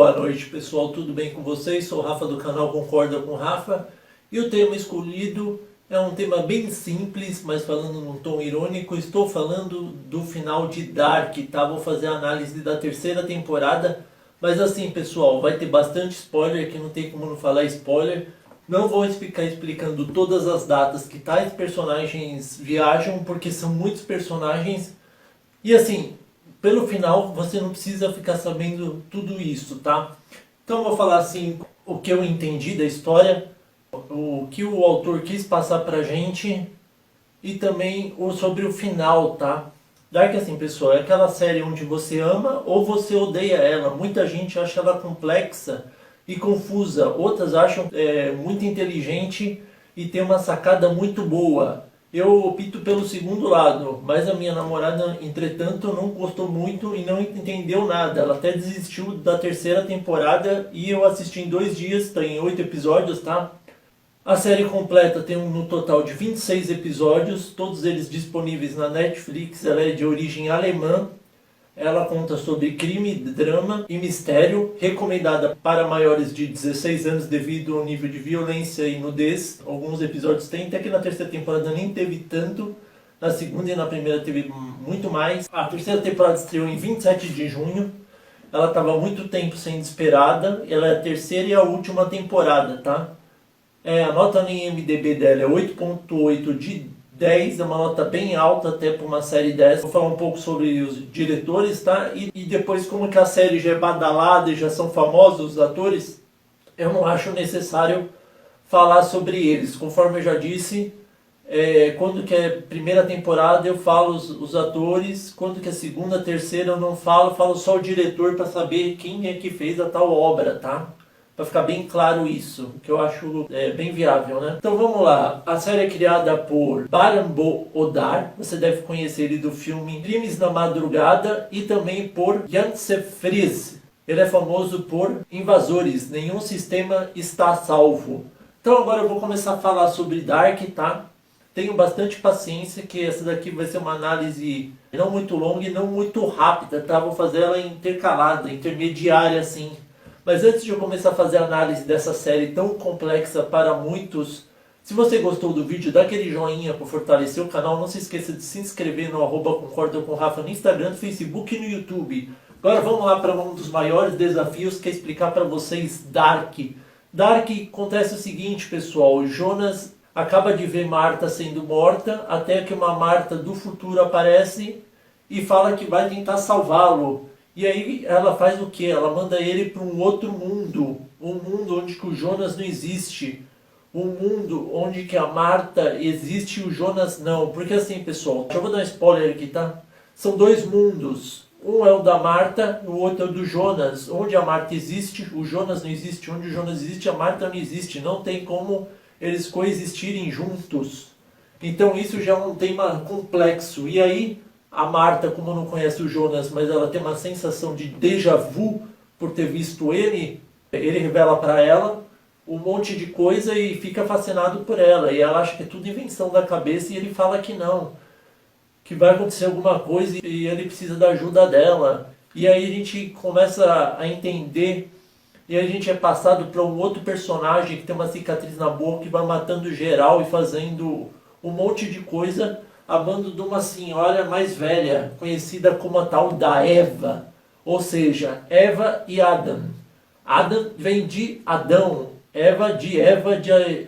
boa noite pessoal, tudo bem com vocês? Sou o Rafa do canal Concorda com Rafa e o tema escolhido é um tema bem simples, mas falando num tom irônico. Estou falando do final de Dark, tá? Vou fazer a análise da terceira temporada, mas assim pessoal, vai ter bastante spoiler, que não tem como não falar spoiler. Não vou ficar explicando todas as datas que tais personagens viajam, porque são muitos personagens e assim, pelo final você não precisa ficar sabendo tudo isso, tá? Então eu vou falar assim o que eu entendi da história, o que o autor quis passar pra gente e também sobre o final, tá? Dark, assim pessoal, é aquela série onde você ama ou você odeia ela. Muita gente acha ela complexa e confusa, outras acham muito inteligente e tem uma sacada muito boa. Eu opto pelo segundo lado, mas a minha namorada, entretanto, não gostou muito e não entendeu nada. Ela até desistiu da terceira temporada e eu assisti em 2 dias, tem 8 episódios, tá? A série completa tem no total de 26 episódios, todos eles disponíveis na Netflix. Ela é de origem alemã. Ela conta sobre crime, drama e mistério, recomendada para maiores de 16 anos devido ao nível de violência e nudez. Alguns episódios tem, até que na terceira temporada nem teve tanto, na segunda e na primeira teve muito mais. A terceira temporada estreou em 27 de junho, ela estava há muito tempo sendo esperada, ela é a terceira e a última temporada, tá? A nota no IMDb dela é 8.8 de 10, é uma nota bem alta até para uma série dessa. Vou falar um pouco sobre os diretores, tá? E depois, como que a série já é badalada e já são famosos os atores, eu não acho necessário falar sobre eles. Conforme eu já disse, quando que é primeira temporada eu falo os atores, quando que é segunda, terceira eu não falo só o diretor para saber quem é que fez a tal obra, tá? Para ficar bem claro isso, que eu acho bem viável, né? Então vamos lá. A série é criada por Baran Odar, você deve conhecer ele do filme Crimes na Madrugada, e também por Janse Friis. Ele é famoso por Invasores, Nenhum Sistema Está Salvo. Então agora eu vou começar a falar sobre Dark, tá? Tenho bastante paciência, que essa daqui vai ser uma análise não muito longa e não muito rápida, tá? Vou fazer ela intercalada, intermediária assim. Mas antes de eu começar a fazer a análise dessa série tão complexa para muitos, se você gostou do vídeo, dá aquele joinha para fortalecer o canal. Não se esqueça de se inscrever no @concorda com Rafa no Instagram, no Facebook e no YouTube. Agora vamos lá para um dos maiores desafios, que é explicar para vocês Dark. Dark acontece o seguinte, pessoal. O Jonas acaba de ver Marta sendo morta, até que uma Marta do futuro aparece e fala que vai tentar salvá-lo. E aí ela faz o que? Ela manda ele para um outro mundo. Um mundo onde que o Jonas não existe. Um mundo onde que a Marta existe e o Jonas não. Porque assim, pessoal, eu vou dar um spoiler aqui, tá? São 2 mundos. Um é o da Marta e o outro é o do Jonas. Onde a Marta existe, o Jonas não existe. Onde o Jonas existe, a Marta não existe. Não tem como eles coexistirem juntos. Então isso já é um tema complexo. E aí a Marta, como não conhece o Jonas, mas ela tem uma sensação de déjà vu por ter visto ele revela para ela um monte de coisa e fica fascinado por ela. E ela acha que é tudo invenção da cabeça e ele fala que não, que vai acontecer alguma coisa e ele precisa da ajuda dela. E aí a gente começa a entender e a gente é passado para um outro personagem que tem uma cicatriz na boca, que vai matando geral e fazendo um monte de coisa, amando de uma senhora mais velha, conhecida como a tal da Eva. Ou seja, Eva e Adam. Adam vem de Adão, Eva de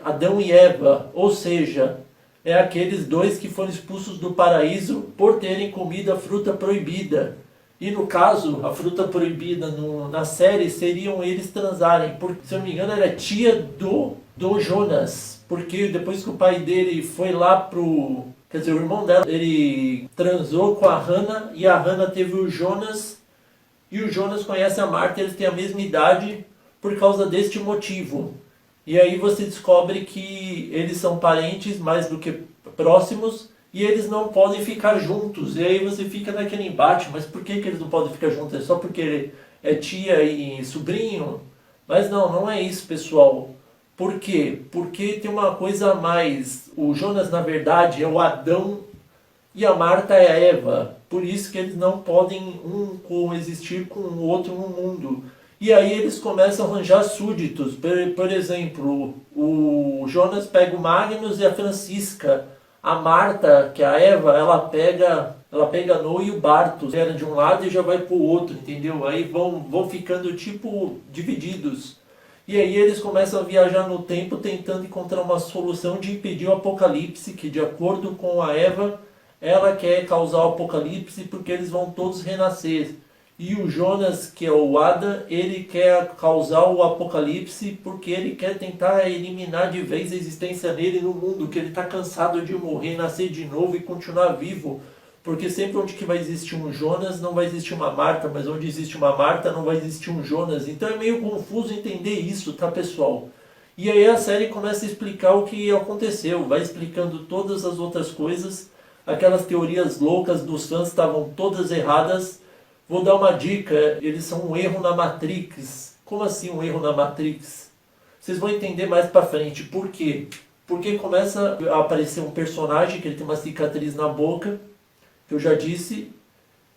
Adão e Eva. Ou seja, é aqueles 2 que foram expulsos do paraíso por terem comido a fruta proibida. E no caso, a fruta proibida na série seriam eles transarem. Porque, se eu não me engano, era tia do Jonas. Porque depois que o pai dele foi lá pro... Quer dizer, o irmão dela, ele transou com a Hannah e a Hannah teve o Jonas. E o Jonas conhece a Marta, eles têm a mesma idade por causa deste motivo. E aí você descobre que eles são parentes mais do que próximos e eles não podem ficar juntos. E aí você fica naquele embate, mas por que eles não podem ficar juntos? É só porque é tia e sobrinho? Mas não é isso, pessoal. Por quê? Porque tem uma coisa a mais. O Jonas, na verdade, é o Adão e a Marta é a Eva. Por isso que eles não podem um coexistir com o outro no mundo. E aí eles começam a arranjar súditos. Por exemplo, o Jonas pega o Magnus e a Francisca. A Marta, que é a Eva, ela pega a Noa e o Bartos. Era de um lado e já vai pro outro, entendeu? Aí vão ficando tipo divididos. E aí eles começam a viajar no tempo tentando encontrar uma solução de impedir o apocalipse, que de acordo com a Eva, ela quer causar o apocalipse porque eles vão todos renascer. E o Jonas, que é o Adam, ele quer causar o apocalipse porque ele quer tentar eliminar de vez a existência dele no mundo, que ele está cansado de morrer, nascer de novo e continuar vivo. Porque sempre onde que vai existir um Jonas, não vai existir uma Marta, mas onde existe uma Marta, não vai existir um Jonas. Então é meio confuso entender isso, tá, pessoal? E aí a série começa a explicar o que aconteceu, vai explicando todas as outras coisas, aquelas teorias loucas dos fãs estavam todas erradas. Vou dar uma dica, eles são um erro na Matrix. Como assim um erro na Matrix? Vocês vão entender mais pra frente. Por quê? Porque começa a aparecer um personagem que ele tem uma cicatriz na boca, que eu já disse,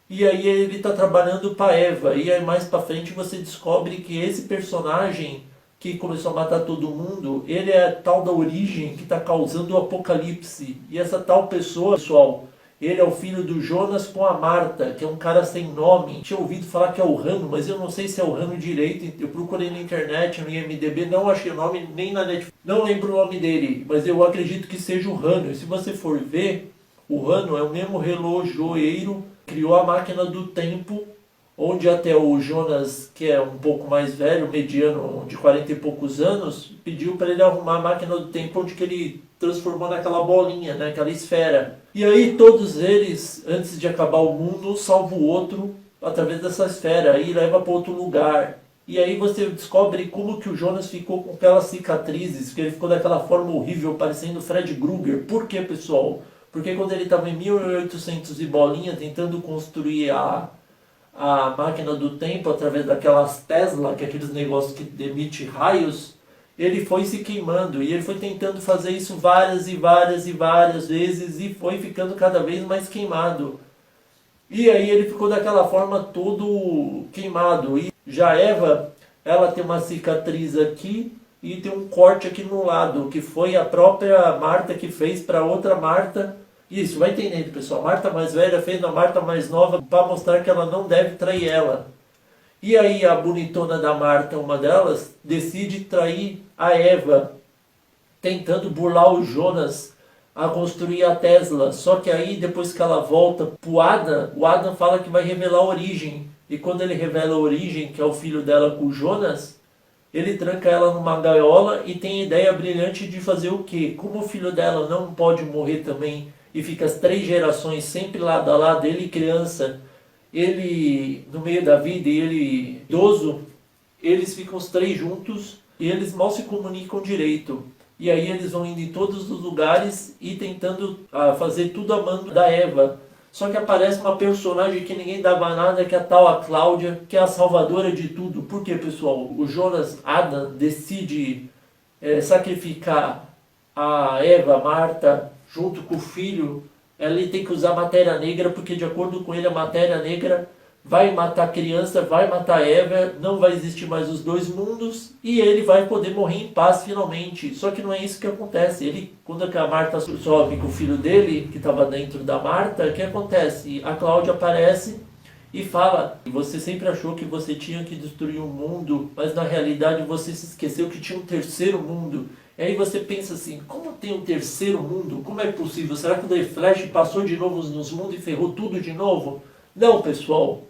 e aí ele está trabalhando para Eva. E aí mais pra frente você descobre que esse personagem que começou a matar todo mundo, ele é a tal da origem que está causando o apocalipse. E essa tal pessoa, pessoal, ele é o filho do Jonas com a Marta, que é um cara sem nome. Tinha ouvido falar que é o Rano, mas eu não sei se é o Rano direito. Eu procurei na internet, no IMDb, não achei o nome, nem na Netflix. Não lembro o nome dele, mas eu acredito que seja o Rano. E se você for ver, o Rano é o mesmo relojoeiro que criou a máquina do tempo, onde até o Jonas, que é um pouco mais velho, mediano, de 40 e poucos anos, pediu para ele arrumar a máquina do tempo, onde que ele transformou naquela bolinha, né, aquela esfera. E aí todos eles, antes de acabar o mundo, um salva o outro através dessa esfera e leva para outro lugar. E aí você descobre como que o Jonas ficou com aquelas cicatrizes, que ele ficou daquela forma horrível, parecendo Fred Krueger. Por quê, pessoal? Porque quando ele estava em 1800 e bolinha, tentando construir a máquina do tempo através daquelas Tesla, que é aqueles negócios que emitem raios, ele foi se queimando e ele foi tentando fazer isso várias e várias e várias vezes e foi ficando cada vez mais queimado. E aí ele ficou daquela forma todo queimado. E já Eva, ela tem uma cicatriz aqui e tem um corte aqui no lado, que foi a própria Marta que fez para outra Marta. Isso, vai entendendo, pessoal. A Marta mais velha fez a Marta mais nova para mostrar que ela não deve trair ela. E aí a bonitona da Marta, uma delas, decide trair a Eva, tentando burlar o Jonas a construir a Tesla. Só que aí, depois que ela volta pro Adam, o Adam fala que vai revelar a origem. E quando ele revela a origem, que é o filho dela com o Jonas, ele tranca ela numa gaiola e tem a ideia brilhante de fazer o quê? Como o filho dela não pode morrer também e fica as 3 gerações sempre lado a lado, ele criança, ele no meio da vida e ele idoso, eles ficam os 3 juntos e eles mal se comunicam direito. E aí eles vão indo em todos os lugares e tentando fazer tudo a mando da Eva. Só que aparece uma personagem que ninguém dava nada, que é a tal a Cláudia, que é a salvadora de tudo. Por quê, pessoal? O Jonas Adam decide sacrificar a Eva, Marta, junto com o filho. Ele tem que usar matéria negra, porque de acordo com ele a matéria negra vai matar a criança, vai matar a Eva, não vai existir mais os 2 mundos e ele vai poder morrer em paz finalmente. Só que não é isso que acontece. Ele, quando a Marta sobe com o filho dele, que estava dentro da Marta, o que acontece? A Cláudia aparece e fala: você sempre achou que você tinha que destruir o mundo, mas na realidade você se esqueceu que tinha um terceiro mundo. E aí você pensa assim, como tem um terceiro mundo? Como é possível? Será que o The Flash passou de novo nos mundos e ferrou tudo de novo? Não, pessoal.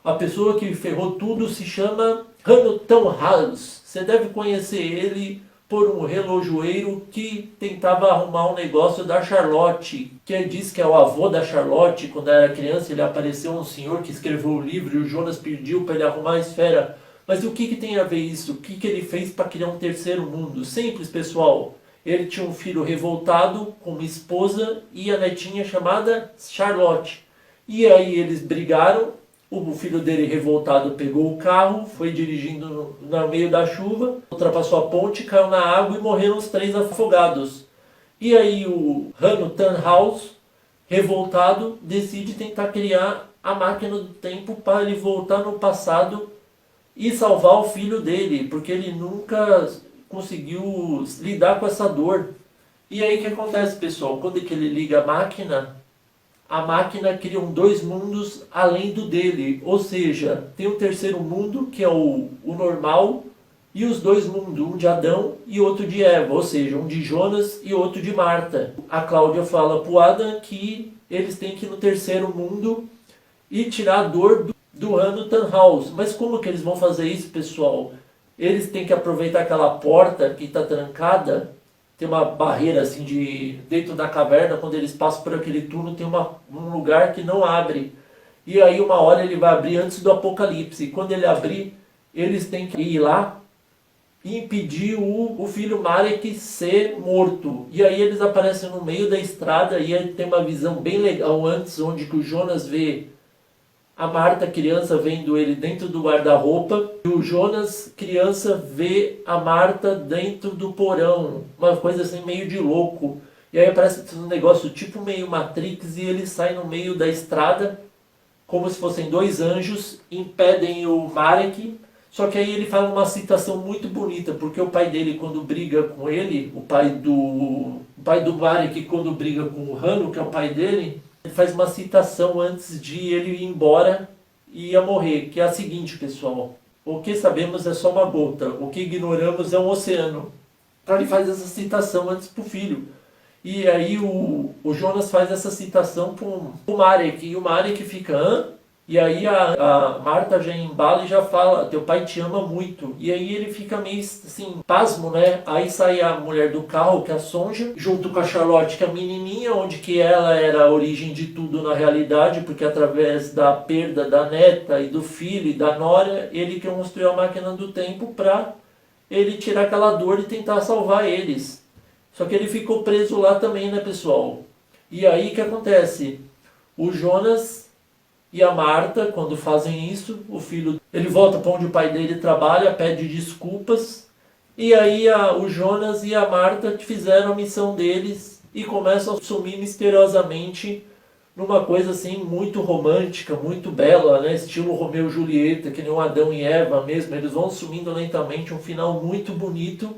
A pessoa que ferrou tudo se chama Hamilton House. Você deve conhecer ele por um relojoeiro que tentava arrumar um negócio da Charlotte. Que ele diz que é o avô da Charlotte. Quando era criança, ele apareceu um senhor que escreveu o livro e o Jonas pediu para ele arrumar a esfera. Mas o que tem a ver isso? O que ele fez para criar um terceiro mundo? Simples, pessoal. Ele tinha um filho revoltado com uma esposa e a netinha chamada Charlotte. E aí eles brigaram. O filho dele revoltado pegou o carro, foi dirigindo no meio da chuva, ultrapassou a ponte, caiu na água e morreram os 3 afogados. E aí o Hanno Tannhaus, revoltado, decide tentar criar a máquina do tempo para ele voltar no passado e salvar o filho dele, porque ele nunca conseguiu lidar com essa dor. E aí o que acontece, pessoal? Quando é que ele liga a máquina cria dois mundos além do dele. Ou seja, tem um terceiro mundo, que é o normal, e os dois mundos, um de Adão e outro de Eva, ou seja, um de Jonas e outro de Marta. A Cláudia fala para o Adam que eles têm que ir no terceiro mundo e tirar a dor do Hanno Tannhaus. Mas como que eles vão fazer isso, pessoal? Eles têm que aproveitar aquela porta que está trancada, tem uma barreira assim dentro da caverna, quando eles passam por aquele túnel tem um lugar que não abre. E aí uma hora ele vai abrir antes do apocalipse. E quando ele abrir, eles têm que ir lá e impedir o filho Marek ser morto. E aí eles aparecem no meio da estrada e aí tem uma visão bem legal antes, onde que o Jonas vê a Marta, criança, vendo ele dentro do guarda-roupa. E o Jonas, criança, vê a Marta dentro do porão. Uma coisa assim meio de louco. E aí aparece um negócio tipo meio Matrix e ele sai no meio da estrada, como se fossem dois anjos, impedem o Marek. Só que aí ele fala uma citação muito bonita, porque o pai dele, quando briga com ele, o pai do Marek, quando briga com o Hanno, que é o pai dele, ele faz uma citação antes de ele ir embora e ia morrer, que é a seguinte, pessoal: o que sabemos é só uma gota, o que ignoramos é um oceano. Então ele faz essa citação antes para o filho. E aí o Jonas faz essa citação para o Marek, e o Marek fica: hã? E aí a Marta já embala e já fala: teu pai te ama muito. E aí ele fica meio assim, pasmo, né? Aí sai a mulher do carro, que é a Sonja, junto com a Charlotte, que é a menininha, onde que ela era a origem de tudo na realidade, porque através da perda da neta e do filho e da nora, ele que construiu a máquina do tempo para ele tirar aquela dor e tentar salvar eles. Só que ele ficou preso lá também, né, pessoal? E aí o que acontece? O Jonas e a Marta, quando fazem isso, o filho, ele volta para onde o pai dele trabalha, pede desculpas, e aí o Jonas e a Marta fizeram a missão deles e começam a sumir misteriosamente numa coisa assim muito romântica, muito bela, né? Estilo Romeu e Julieta, que nem o Adão e Eva mesmo, eles vão sumindo lentamente, um final muito bonito.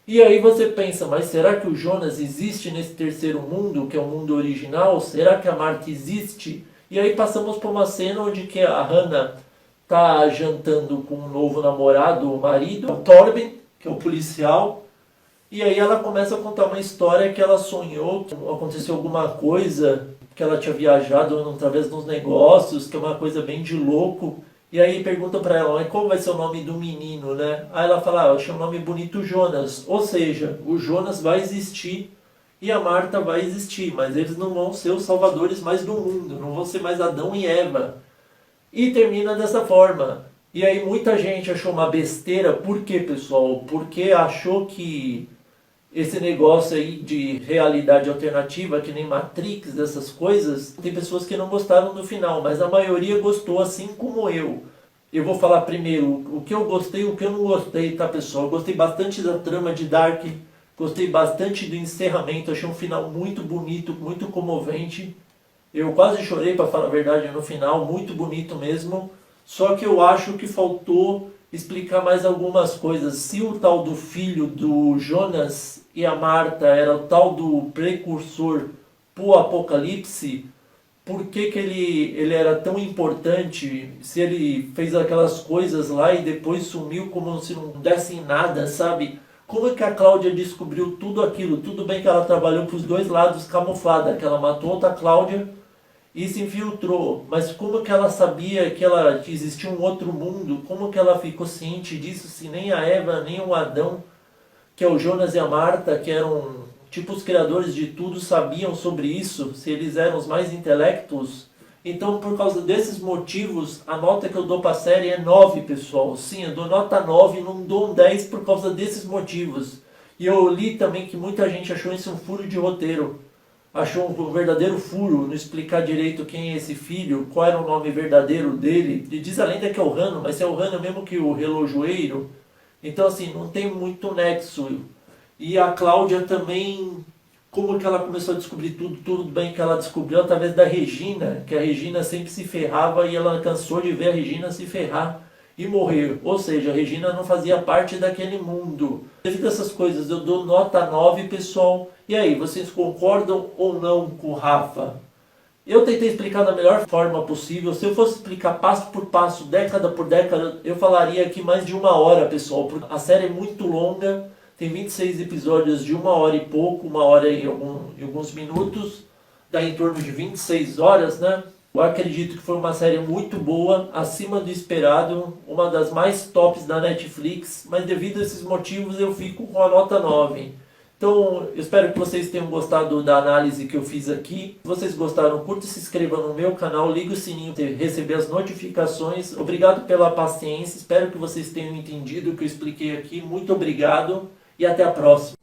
E aí você pensa, mas será que o Jonas existe nesse terceiro mundo, que é o mundo original? Será que a Marta existe? E aí passamos por uma cena onde que a Hannah tá jantando com um novo namorado, o marido, o Torben, que é o policial. E aí ela começa a contar uma história que ela sonhou, que aconteceu alguma coisa, que ela tinha viajado através dos negócios, que é uma coisa bem de louco. E aí pergunta pra ela: qual vai ser o nome do menino, né? Aí ela fala: eu achei um nome bonito, Jonas. Ou seja, o Jonas vai existir e a Marta vai existir, mas eles não vão ser os salvadores mais do mundo, não vão ser mais Adão e Eva. E termina dessa forma. E aí muita gente achou uma besteira. Por quê, pessoal? Porque achou que esse negócio aí de realidade alternativa, que nem Matrix, dessas coisas, tem pessoas que não gostaram do final, mas a maioria gostou, assim como eu. Eu vou falar primeiro o que eu gostei e o que eu não gostei, tá, pessoal? Eu gostei bastante da trama de Dark, gostei bastante do encerramento, achei um final muito bonito, muito comovente. Eu quase chorei, para falar a verdade, no final, muito bonito mesmo. Só que eu acho que faltou explicar mais algumas coisas. Se o tal do filho do Jonas e a Marta era o tal do precursor pro Apocalipse, por que que ele era tão importante? Se ele fez aquelas coisas lá e depois sumiu como se não desse em nada, sabe? Como é que a Cláudia descobriu tudo aquilo? Tudo bem que ela trabalhou para os dois lados camuflada, que ela matou outra Cláudia e se infiltrou, mas como que ela sabia que existia um outro mundo? Como que ela ficou ciente disso se nem a Eva, nem o Adão, que é o Jonas e a Marta, que eram tipo os criadores de tudo, sabiam sobre isso, se eles eram os mais intelectos? Então, por causa desses motivos, a nota que eu dou para a série é 9, pessoal. Sim, eu dou nota 9, não dou um 10 por causa desses motivos. E eu li também que muita gente achou isso um furo de roteiro. Achou um verdadeiro furo, não explicar direito quem é esse filho, qual era o nome verdadeiro dele. Ele diz a lenda que é o Hanno, mas se é o Hanno mesmo que o relojoeiro. Então assim, não tem muito nexo. E a Cláudia também, como que ela começou a descobrir tudo bem que ela descobriu através da Regina, que a Regina sempre se ferrava e ela cansou de ver a Regina se ferrar. e morrer. Ou seja, a Regina não fazia parte daquele mundo. Devido a essas coisas, eu dou nota 9, pessoal. E aí, vocês concordam ou não com o Rafa? Eu tentei explicar da melhor forma possível. Se eu fosse explicar passo por passo, década por década, eu falaria aqui mais de 1 hora, pessoal. Porque a série é muito longa, tem 26 episódios de 1 hora e pouco, 1 hora e alguns minutos. Dá em torno de 26 horas, né? Eu acredito que foi uma série muito boa, acima do esperado, uma das mais tops da Netflix, mas devido a esses motivos eu fico com a nota 9. Então, eu espero que vocês tenham gostado da análise que eu fiz aqui. Se vocês gostaram, curta e se inscreva no meu canal, liga o sininho para receber as notificações. Obrigado pela paciência, espero que vocês tenham entendido o que eu expliquei aqui. Muito obrigado e até a próxima.